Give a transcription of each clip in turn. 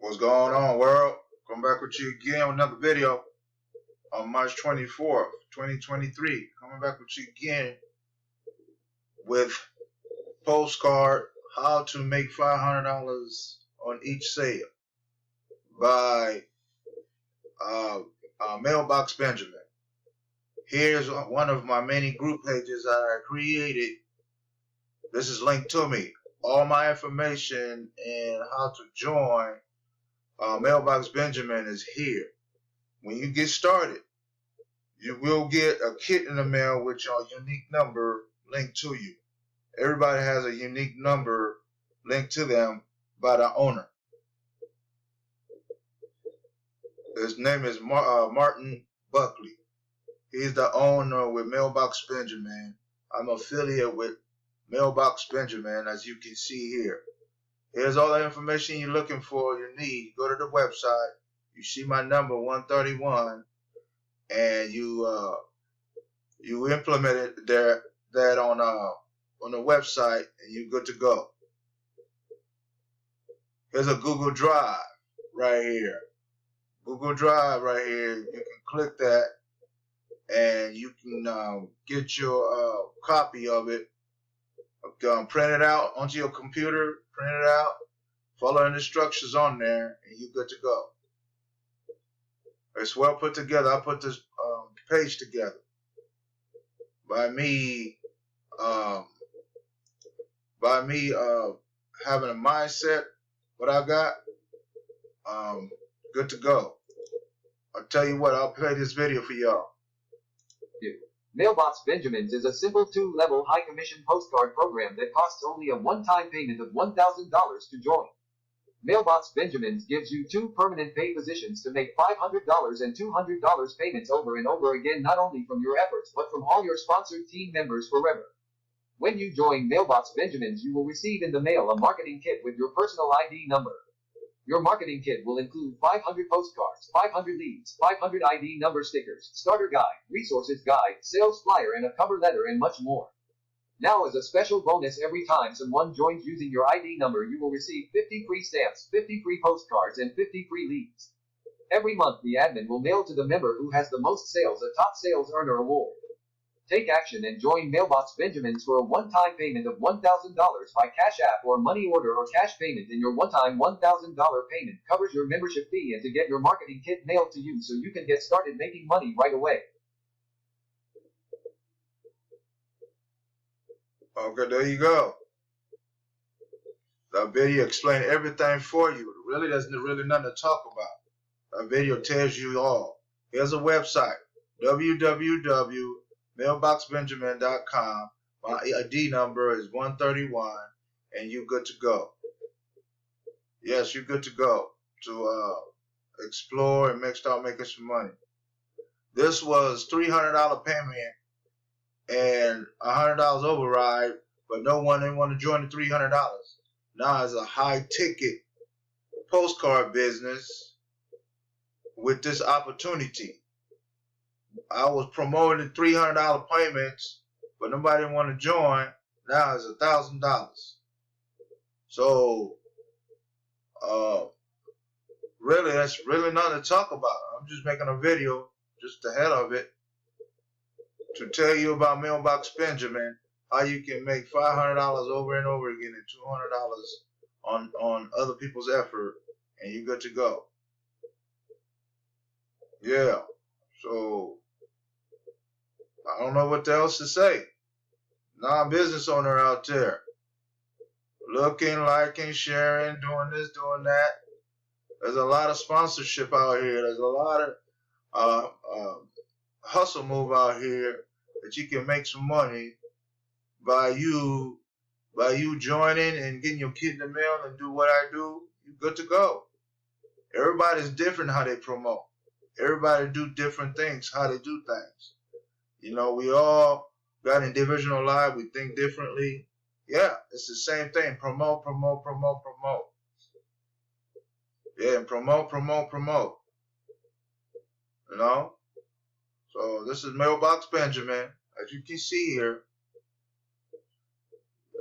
What's going on, world? Come back with you again with another video on March 24th, 2023. Coming back with you again with Postcard, How to Make $500 on Each Sale by Mailbox Benjamin. Here's one of my many group pages that I created. This is linked to me. All my information and how to join Mailbox Benjamin is here. When you get started, you will get a kit in the mail with your unique number linked to you. Everybody has a unique number linked to them by the owner. His name is Martin Buckley. He's the owner with Mailbox Benjamin. I'm affiliate with Mailbox Benjamin, as you can see here. Here's all the information you're looking for, you need. Go to the website. You see my number 131, and you implement it that on the website, and you're good to go. Here's a Google Drive right here. Google Drive right here. You can click that, and you can get your copy of it. Print it out onto your computer. Print it out. Follow the instructions on there, and you're good to go. It's well put together. I put this page together by me having a mindset. What I got, good to go. I'll tell you what. I'll play this video for y'all. Mailbox Benjamins is a simple 2-level high-commission postcard program that costs only a one-time payment of $1,000 to join. Mailbox Benjamins gives you 2 permanent pay positions to make $500 and $200 payments over and over again, not only from your efforts but from all your sponsored team members forever. When you join Mailbox Benjamins, you will receive in the mail a marketing kit with your personal ID number. Your marketing kit will include 500 postcards, 500 leads, 500 ID number stickers, starter guide, resources guide, sales flyer, and a cover letter, and much more. Now, as a special bonus, every time someone joins using your ID number, you will receive 50 free stamps, 50 free postcards, and 50 free leads. Every month, the admin will mail to the member who has the most sales a Top Sales Earner award. Take action and join Mailbox Benjamins for a one-time payment of $1,000 by Cash App or money order or cash payment, and your one-time $1,000 payment covers your membership fee and to get your marketing kit mailed to you so you can get started making money right away. Okay, there you go. That video explains everything for you. Really, there's really nothing to talk about. That video tells you all. Here's a website, www.mailboxbenjamin.com. My ID number is 131, and you're good to go. Yes, you're good to go to explore and start making some money. This was $300 payment and $100 override, but no one didn't want to join the $300. Now it's a high ticket postcard business with this opportunity. I was promoting $300 payments, but nobody didn't want to join. Now it's $1,000. So, really, that's really nothing to talk about. I'm just making a video, just the head of it, to tell you about Mailbox Benjamin, how you can make $500 over and over again and $200 on other people's effort, and you're good to go. Yeah, so I don't know what else to say. Non-business owner out there, looking, liking, sharing, doing this, doing that. There's a lot of sponsorship out here. There's a lot of hustle move out here that you can make some money by you joining and getting your kit in the mail and do what I do. You're good to go. Everybody's different how they promote. Everybody do different things, how they do things. You know, we all got individual lives. We think differently. Yeah, it's the same thing. Promote, promote, promote, promote. Yeah, promote, promote, promote. You know? So this is Mailbox Benjamin. As you can see here,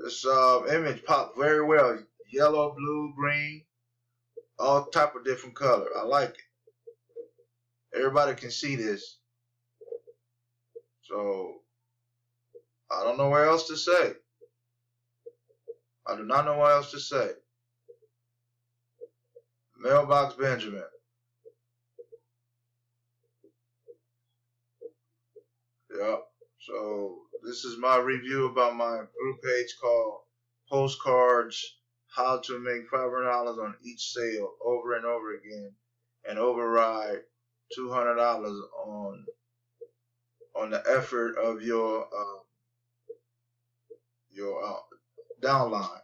this image popped very well. Yellow, blue, green. all type of different color. I like it. Everybody can see this. So I don't know what else to say. I do not know what else to say. Mailbox Benjamin. Yep. So this is my review about my group page called Postcards, how to make $500 on each sale over and over again and override $200 on the effort of your downline,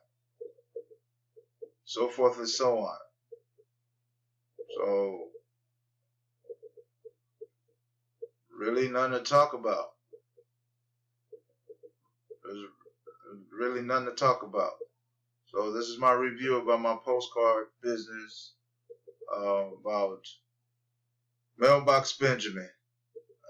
so forth and so on. So really nothing to talk about. There's really nothing to talk about. So this is my review about my postcard business, about Mailbox Benjamin.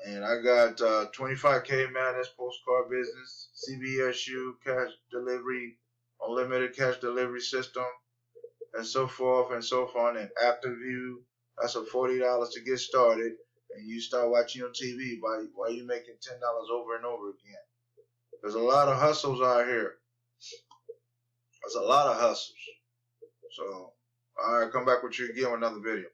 And I got 25K man, this postcard business, CBSU cash delivery, unlimited cash delivery system, and so forth and so on. And AfterView, that's a $40 to get started, and you start watching on TV while you making $10 over and over again. There's a lot of hustles out here. There's a lot of hustles. So, all right, come back with you again with another video.